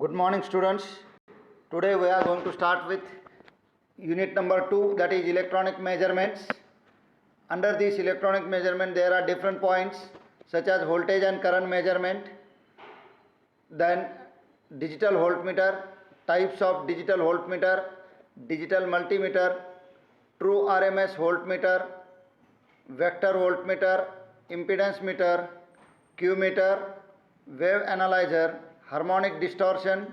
Good morning, students. Today we are going to start with unit number 2, that is electronic measurements. Under this electronic measurement there are different points such as voltage and current measurement, then digital voltmeter, types of digital voltmeter, digital multimeter, true RMS voltmeter, vector voltmeter, impedance meter, Q meter, wave analyzer, harmonic distortion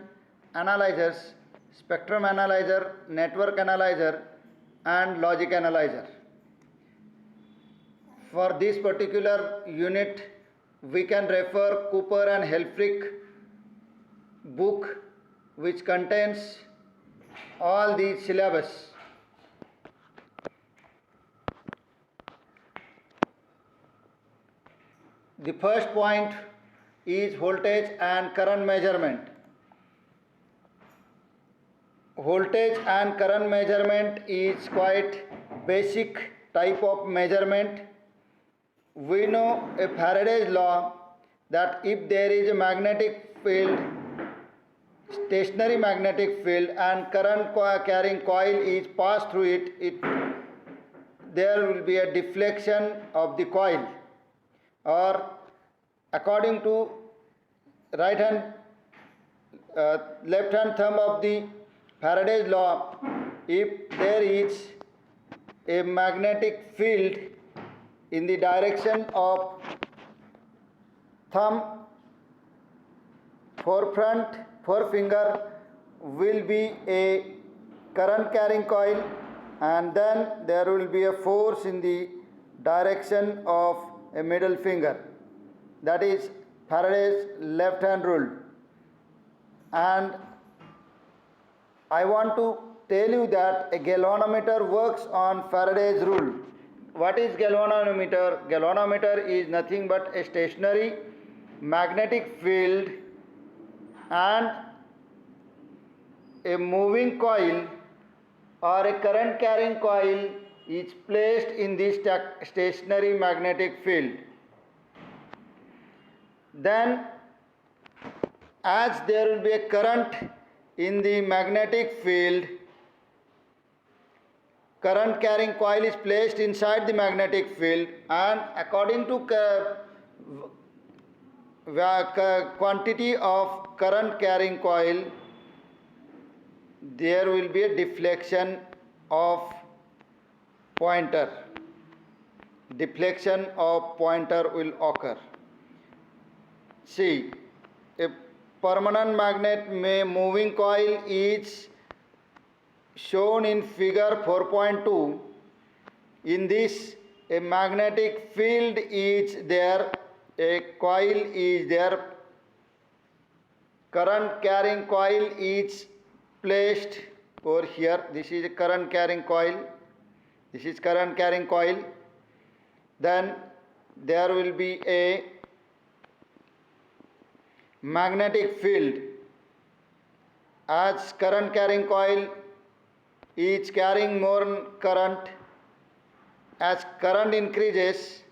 analyzers, spectrum analyzer, network analyzer and logic analyzer. For this particular unit we can refer Cooper and Helfrich book which contains all the syllabus. The first point is voltage and current measurement. Voltage and current measurement is quite basic type of measurement. We know a Faraday's law that if there is a magnetic field, stationary magnetic field, and current carrying coil is passed through it, there will be a deflection of the coil, or according to left hand thumb of the Faraday's law, if there is a magnetic field in the direction of thumb, forefinger will be a current carrying coil, and then there will be a force in the direction of a middle finger. That is Faraday's left hand rule. And I want to tell you that a galvanometer works on Faraday's rule. What is galvanometer? Galvanometer is nothing but a stationary magnetic field and a moving coil or a current carrying coil is placed in this stationary magnetic field. Then as there will be a current in the magnetic field, current carrying coil is placed inside the magnetic field, and according to quantity of current carrying coil, there will be a deflection of pointer. Deflection of pointer will occur. See, a permanent magnet moving coil is shown in figure 4.2. In this, a magnetic field is there, a coil is there, current carrying coil is placed over here. This is a current carrying coil, this is current carrying coil. Then there will be a magnetic field. As current carrying coil is carrying more current, as current increases,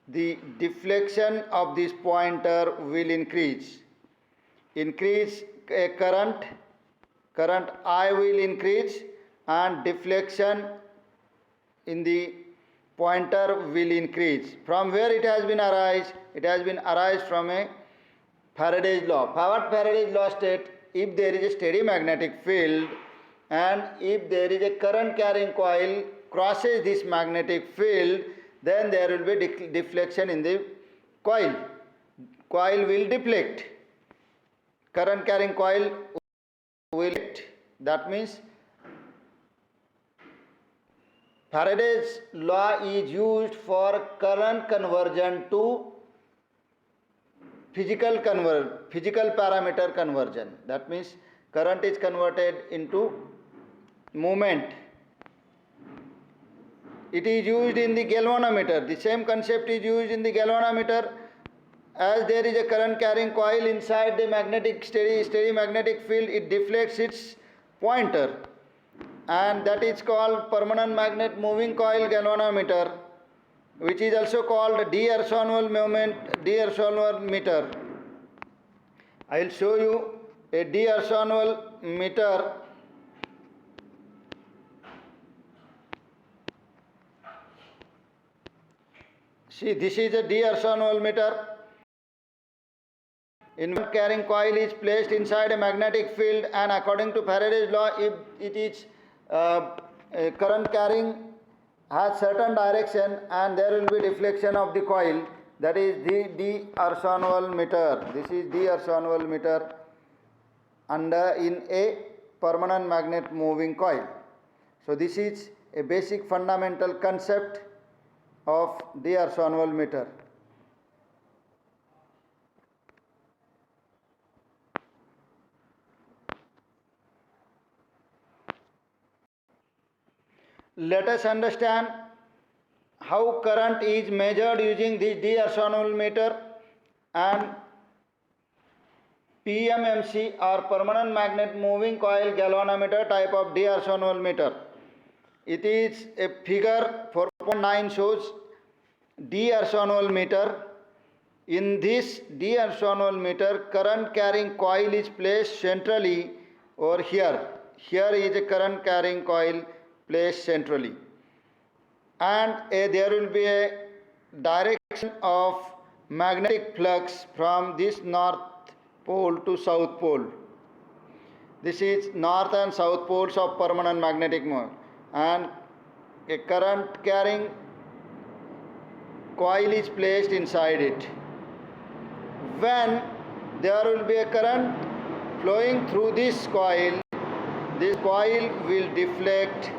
the deflection of this pointer will increase. Increase a current I will increase, and deflection in the pointer will increase. From where it has been arise? It has been arise from a Faraday's law. What Faraday's law states? If there is a steady magnetic field and if there is a current carrying coil crosses this magnetic field, then there will be deflection in the coil. Coil will deflect. Current carrying coil will deflect. That means Faraday's law is used for current conversion to physical parameter conversion. That means current is converted into movement. It is used in the galvanometer. The same concept is used in the galvanometer. As there is a current carrying coil inside the steady magnetic field, it deflects its pointer, and that is called permanent magnet moving coil galvanometer, which is also called D'Arsonval meter. I will show you a D'Arsonval meter see, this is a D'Arsonval meter. In carrying coil is placed inside a magnetic field, and according to Faraday's law, if it is a current carrying has certain direction and there will be deflection of the coil, that is the D'Arsonval meter. This is D'Arsonval meter in a permanent magnet moving coil. So this is a basic fundamental concept of D'Arsonval meter. Let us understand how current is measured using this D'Arsonval meter and PMMC or permanent magnet moving coil galvanometer type of D'Arsonval meter. It is a figure 4.9 shows D'Arsonval meter. In this D'Arsonval meter, current carrying coil is placed centrally over here. Here is a current carrying coil placed centrally, and there will be a direction of magnetic flux from this north pole to south pole. This is north and south poles of permanent magnetic moment, and a current carrying coil is placed inside it. When there will be a current flowing through this coil will deflect,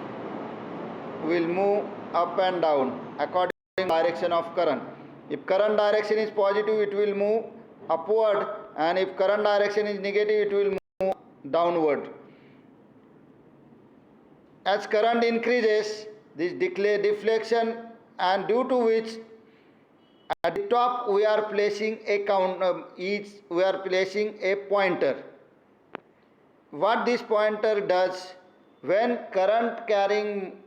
will move up and down according to the direction of current. If current direction is positive, it will move upward, and if current direction is negative, it will move downward. As current increases, this deflection, and due to which at the top we are placing a pointer. What this pointer does, when current carrying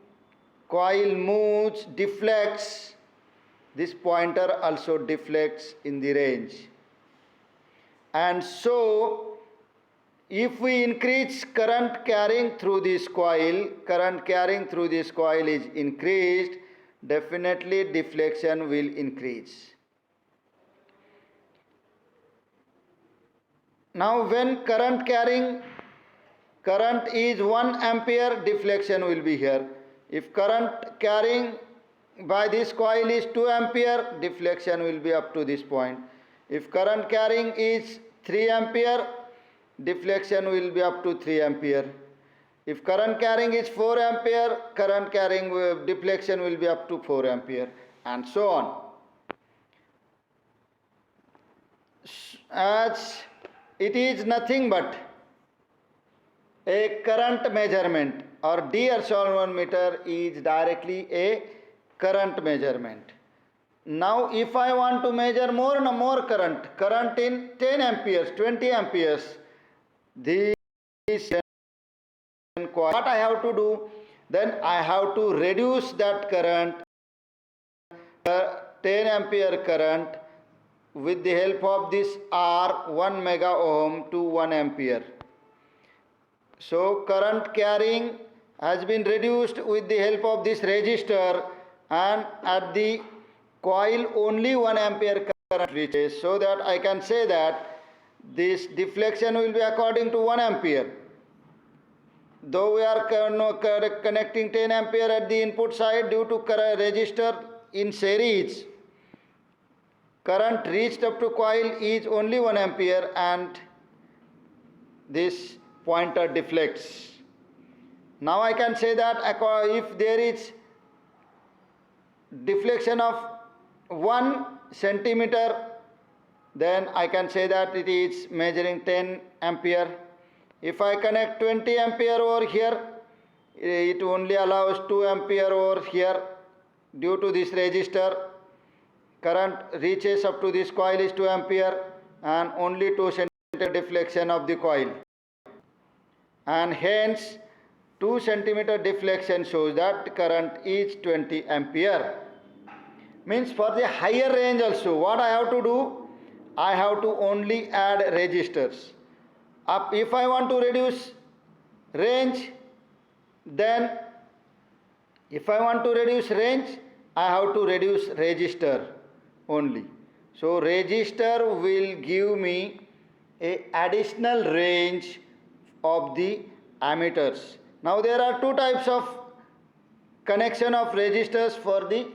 coil moves, deflects, this pointer also deflects in the range. And so, if we increase current carrying through this coil, is increased, definitely deflection will increase. Now, when current is 1 ampere, deflection will be here. If current carrying by this coil is 2 ampere, deflection will be up to this point. If current carrying is 3 ampere, deflection will be up to 3 ampere. If current carrying is 4 ampere, deflection will be up to 4 ampere, and so on. As it is nothing but a current measurement, or D'Arsonval meter is directly a current measurement. Now, if I want to measure more current in 10 amperes, 20 amperes, what I have to do? Then I have to reduce that current, 10 ampere current, with the help of this R 1 mega ohm to 1 ampere. So current carrying has been reduced with the help of this resistor, and at the coil only 1 ampere current reaches, so that I can say that this deflection will be according to 1 ampere. Though we are connecting 10 ampere at the input side, due to resistor in series, current reached up to coil is only 1 ampere, and this pointer deflects. Now I can say that if there is deflection of 1 centimeter, then I can say that it is measuring 10 ampere. If I connect 20 ampere over here, it only allows 2 ampere over here. Due to this resistor, current reaches up to this coil is 2 ampere, and only 2 centimeter deflection of the coil. And hence 2 centimeter deflection shows that current is 20 ampere. Means for the higher range also, what I have to do? I have to only add resistors. If I want to reduce range, then if I want to reduce range, I have to reduce resistor only. So resistor will give me a additional range of the ammeters. Now there are two types of connection of resistors for the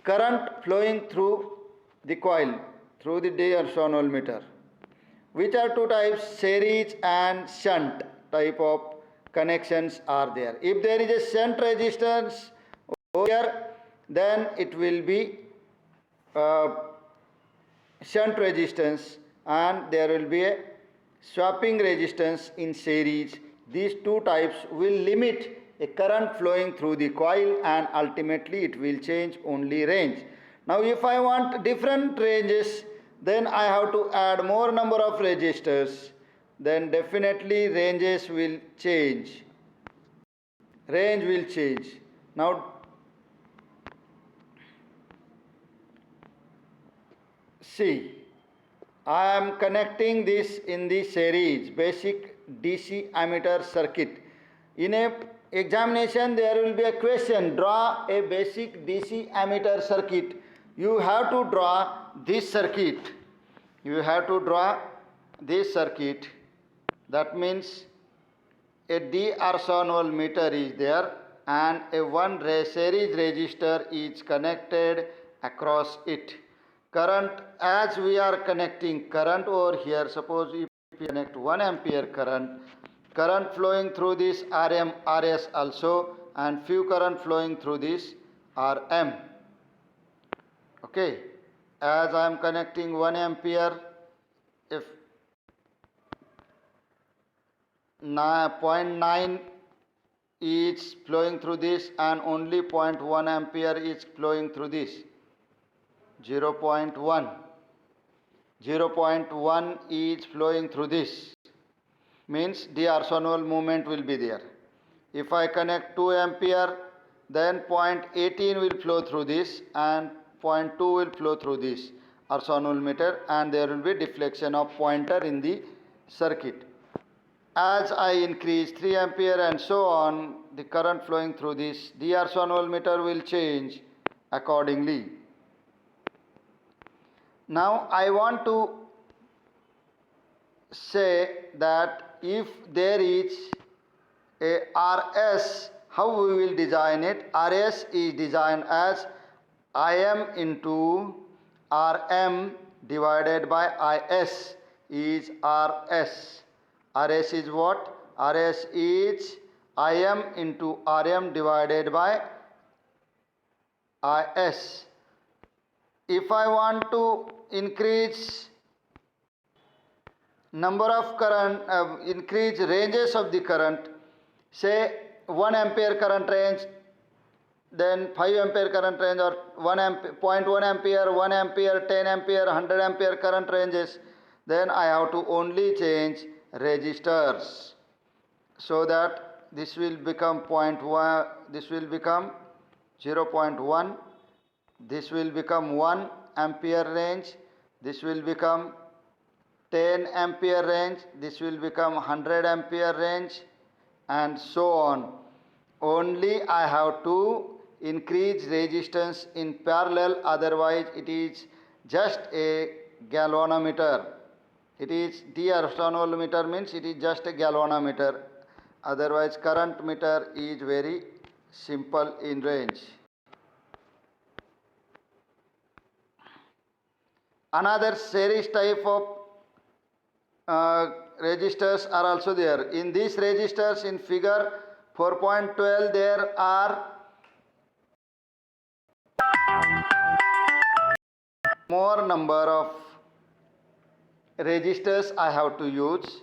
current flowing through the coil, through the D'Arsonval-meter. Which are two types? Series and shunt type of connections are there. If there is a shunt resistance over here, then it will be shunt resistance, and there will be a swapping resistance in series. These two types will limit a current flowing through the coil, and ultimately it will change only range. Now if I want different ranges, then I have to add more number of resistors, then definitely ranges will change. Range will change. Now see, I am connecting this in the series basic DC ammeter circuit. In a examination there will be a question, draw a basic DC ammeter circuit. You have to draw this circuit. You have to draw this circuit. That means a D'Arsonval meter is there and a one series resistor is connected across it. Current, as we are connecting current over here, suppose if we connect 1 ampere current flowing through this RM, RS also, and few current flowing through this RM. Okay, as I am connecting 1 ampere, if 0.9 is flowing through this and only 0.1 ampere is flowing through this, 0.1 is flowing through this, means D'Arsonval movement will be there. If I connect 2 ampere, then 0.18 will flow through this and 0.2 will flow through this Arsonval meter, and there will be deflection of pointer in the circuit. As I increase 3 ampere and so on, the current flowing through this D'Arsonval meter will change accordingly. Now I want to say that if there is a RS, how we will design it? RS is designed as Im into Rm divided by Is is RS. RS is what? RS is Im into Rm divided by Is. If I want to increase number of current, increase ranges of the current, say 1 ampere current range, then 5 ampere current range, or 0.1 ampere, 1 ampere, 10 ampere, 100 ampere current ranges, then I have to only change resistors, so that this will become 0.1, this will become 0.1, this will become 1 ampere range, this will become 10 ampere range, this will become 100 ampere range, and so on. Only I have to increase resistance in parallel, otherwise it is just a galvanometer. It is D'Arsonval meter, means it is just a galvanometer, otherwise current meter is very simple in range. Another series type of resistors are also there. In these resistors, in figure 4.12, there are more number of resistors I have to use,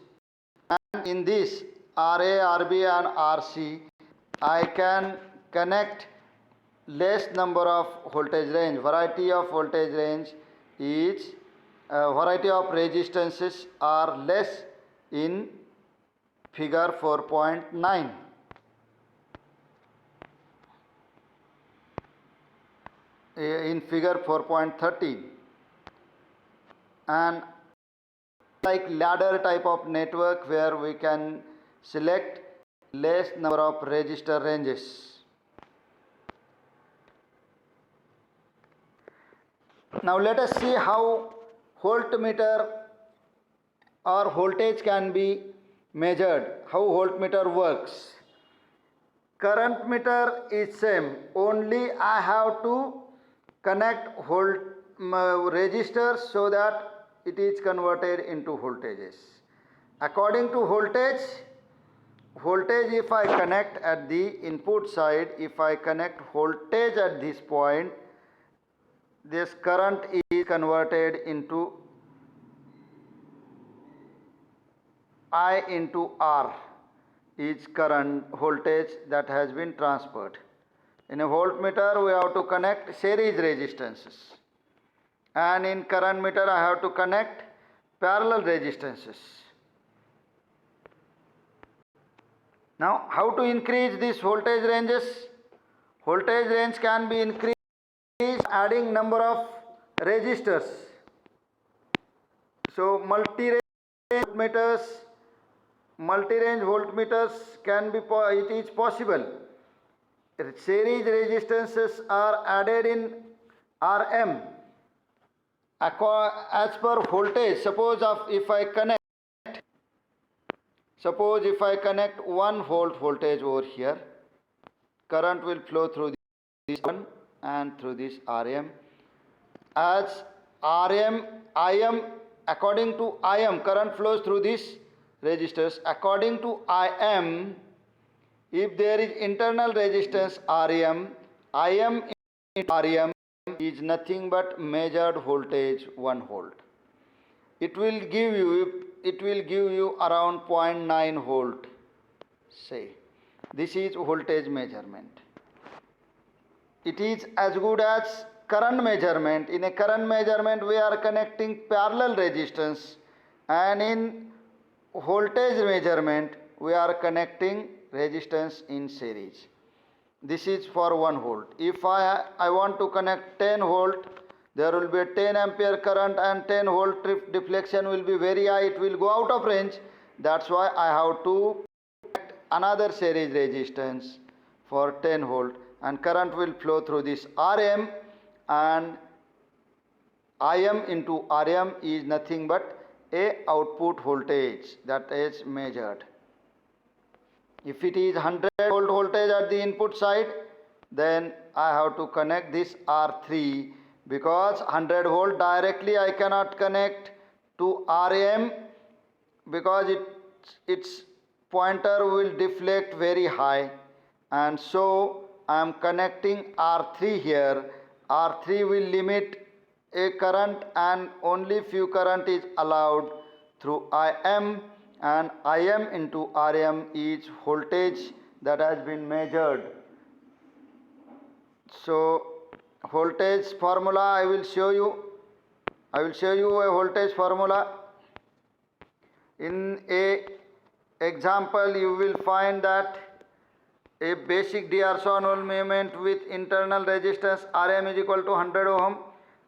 and in this RA, RB and RC I can connect less number of voltage range. Variety of voltage range is variety of resistances are less in figure 4.9. In figure 4.13, and like ladder type of network where we can select less number of resistor ranges. Now let us see how voltmeter or voltage can be measured, how voltmeter works. Current meter is same, only I have to connect resistors so that it is converted into voltages. According to voltage if I connect at the input side, if I connect voltage at this point, this current is converted into I into R is current voltage that has been transferred. In a voltmeter we have to connect series resistances, and in current meter I have to connect parallel resistances. Now how to increase these voltage ranges? Voltage range can be increased adding number of resistors. So multi-range voltmeters can be, it is possible. Series resistances are added in Rm as per voltage. Suppose if I connect 1 volt voltage over here, current will flow through this one and through this Rm. As Im, according to Im, current flows through these resistors. According to Im, if there is internal resistance Im in Rm is nothing but measured voltage 1 volt. It will give you around 0.9 volt. Say, this is voltage measurement. It is as good as current measurement. In a current measurement we are connecting parallel resistance, and in voltage measurement we are connecting resistance in series. This is for 1 volt. If I want to connect 10 volt, there will be a 10 ampere current and 10 volt deflection will be very high, it will go out of range. That's why I have to connect another series resistance for 10 volt, and current will flow through this Rm, and Im into Rm is nothing but a output voltage that is measured. If it is 100 volt voltage at the input side, then I have to connect this R3, because 100 volt directly I cannot connect to Rm, because its pointer will deflect very high, and so I am connecting R3 here. R3 will limit a current, and only few current is allowed through Im, and Im into Rm is voltage that has been measured. So voltage formula I will show you a voltage formula. In a example you will find that a basic D'Arconval movement with internal resistance Rm is equal to 100 ohm,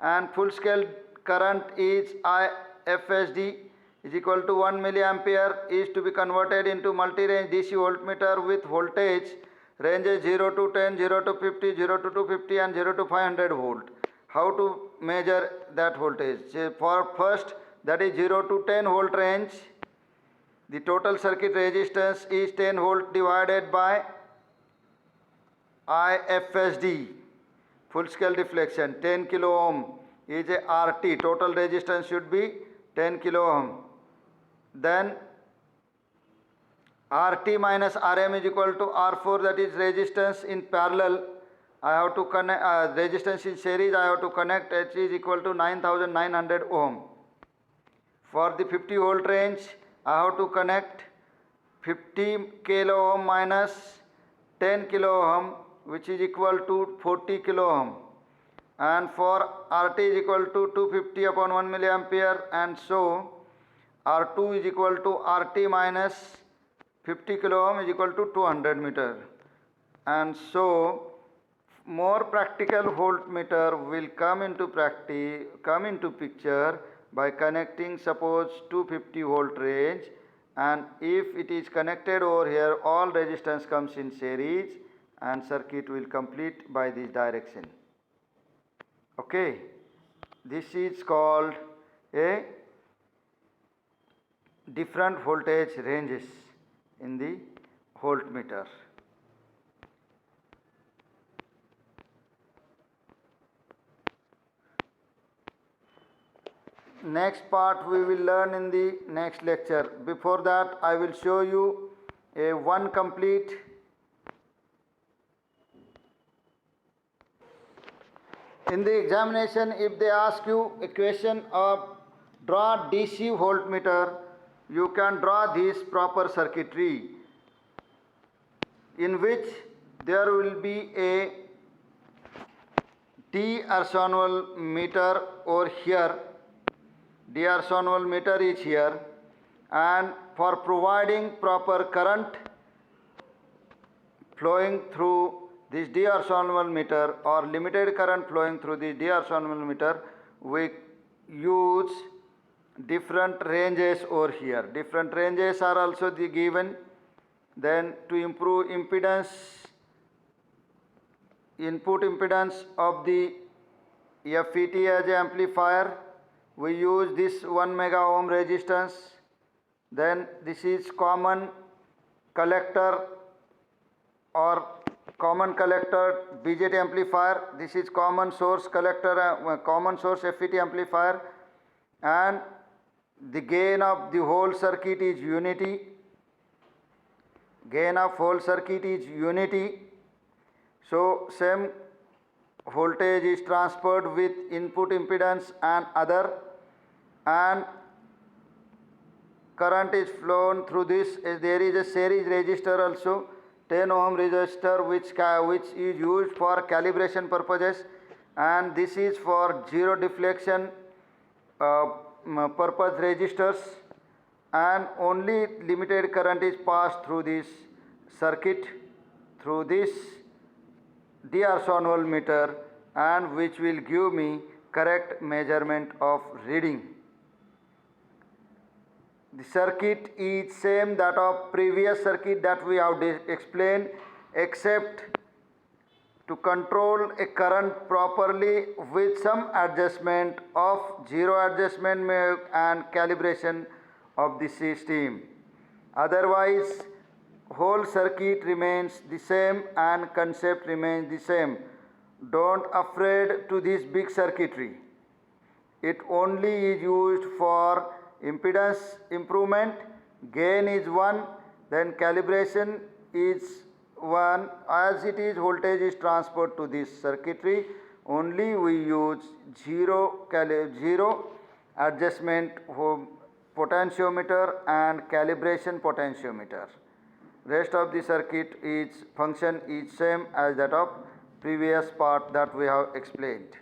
and full scale current is IFSD is equal to 1 milliampere, is to be converted into multi-range DC voltmeter with voltage ranges 0 to 10, 0 to 50, 0 to 250 and 0 to 500 volt. How to measure that voltage? For first, that is 0 to 10 volt range, the total circuit resistance is 10 volt divided by IFSD, full scale deflection, 10 kilo ohm is a RT, total resistance should be 10 kilo ohm. Then RT minus Rm is equal to R4, that is resistance in parallel. I have to connect resistance in series, I have to connect, H is equal to 9900 ohm. For the 50 volt range, I have to connect 50 kilo ohm minus 10 kilo ohm, which is equal to 40 kilo ohm. And for RT is equal to 250 upon 1 milliampere, and so R2 is equal to RT minus 50 kilo ohm is equal to 200 meter. And so more practical voltmeter will come into picture by connecting suppose 250 volt range, and if it is connected over here, all resistance comes in series and circuit will complete by this direction. Okay, this is called a different voltage ranges in the voltmeter. Next part we will learn in the next lecture. Before that, I will show you a one complete in the examination. If they ask you a question of draw DC voltmeter, you can draw this proper circuitry in which there will be a D orthogonal meter over here. D orthogonal meter is here, and for providing proper current flowing through this D orthogonal meter or limited current flowing through this D orthogonal meter, we use different ranges over here. Different ranges are also given. Then to improve impedance, input impedance of the FET as an amplifier, we use this 1 mega ohm resistance. Then this is common collector or common collector BJT amplifier. This is common source collector, common source FET amplifier, and the gain of the whole circuit is unity. Gain of whole circuit is unity. So same voltage is transferred with input impedance and other, and current is flown through this. There is a series resistor also, 10 ohm resistor, which is used for calibration purposes, and this is for zero deflection purpose resistors, and only limited current is passed through this circuit, through this D orthogonal meter, and which will give me correct measurement of reading. The circuit is same that of previous circuit that we have explained, except to control a current properly with some adjustment of zero adjustment and calibration of the system. Otherwise, whole circuit remains the same and concept remains the same. Don't afraid to this big circuitry. It only is used for impedance improvement. Gain is 1, then calibration is 1. As it is, voltage is transferred to this circuitry. Only we use zero adjustment potentiometer and calibration potentiometer. Rest of the circuit is function is same as that of previous part that we have explained.